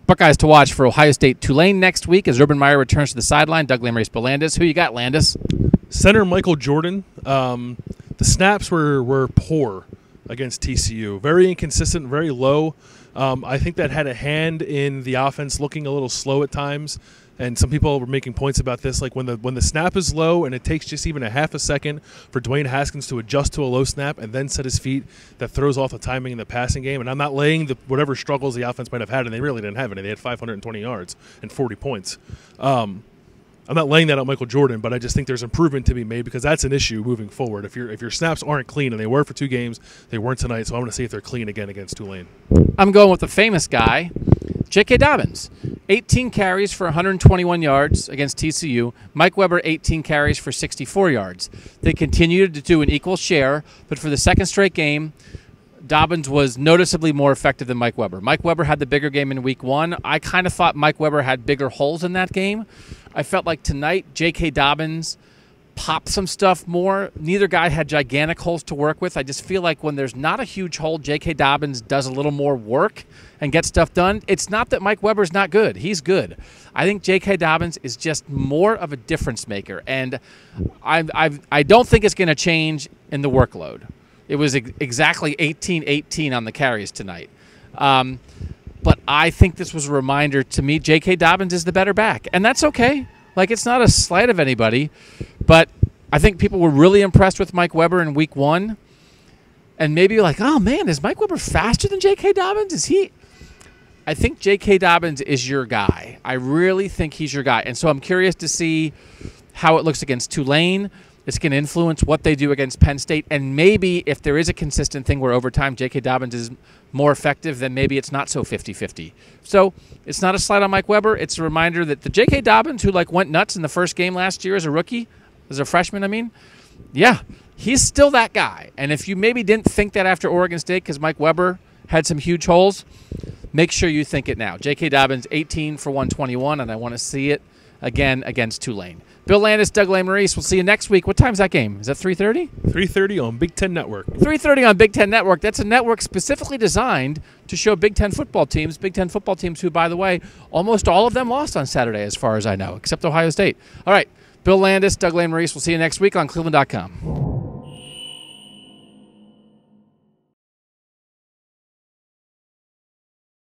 Buckeyes to watch for Ohio State Tulane next week as Urban Meyer returns to the sideline. Doug Lamarice, Landis. Who you got, Landis? Center Michael Jordan. The snaps were poor against TCU. Very inconsistent, very low. I think that had a hand in the offense looking a little slow at times. And some people were making points about this, like when the snap is low and it takes just even a half a second for Dwayne Haskins to adjust to a low snap and then set his feet, that throws off the timing in the passing game. And I'm not laying whatever struggles the offense might have had, and they really didn't have any. They had 520 yards and 40 points. I'm not laying that on Michael Jordan, but I just think there's improvement to be made because that's an issue moving forward. If your snaps aren't clean, and they were for 2 games, they weren't tonight, so I want to see if they're clean again against Tulane. I'm going with the famous guy, J.K. Dobbins. 18 carries for 121 yards against TCU. Mike Weber, 18 carries for 64 yards. They continued to do an equal share, but for the second straight game, Dobbins was noticeably more effective than Mike Weber. Mike Weber had the bigger game in week 1. I kind of thought Mike Weber had bigger holes in that game. I felt like tonight J.K. Dobbins popped some stuff more. Neither guy had gigantic holes to work with. I just feel like when there's not a huge hole, J.K. Dobbins does a little more work and gets stuff done. It's not that Mike Weber's not good. He's good. I think J.K. Dobbins is just more of a difference maker, and I don't think it's going to change in the workload. It was exactly 18-18 on the carries tonight. But I think this was a reminder to me, J.K. Dobbins is the better back, and that's okay. Like, it's not a slight of anybody, but I think people were really impressed with Mike Weber in week 1. And maybe like, oh, man, is Mike Weber faster than J.K. Dobbins? Is he? I think J.K. Dobbins is your guy. I really think he's your guy. And so I'm curious to see how it looks against Tulane. It's going to influence what they do against Penn State. And maybe if there is a consistent thing where over time J.K. Dobbins is more effective, then maybe it's not so 50-50. So it's not a slight on Mike Weber. It's a reminder that the J.K. Dobbins who went nuts in the first game last year as a rookie, as a freshman, yeah, he's still that guy. And if you maybe didn't think that after Oregon State because Mike Weber had some huge holes, make sure you think it now. J.K. Dobbins, 18 for 121, and I want to see it again against Tulane. Bill Landis, Doug Lamarice. We'll see you next week. What time's that game? Is that 3:30? 3:30 on Big Ten Network. 3:30 on Big Ten Network. That's a network specifically designed to show Big Ten football teams. Big Ten football teams who, by the way, almost all of them lost on Saturday as far as I know, except Ohio State. All right, Bill Landis, Doug Lamarice. We'll see you next week on cleveland.com.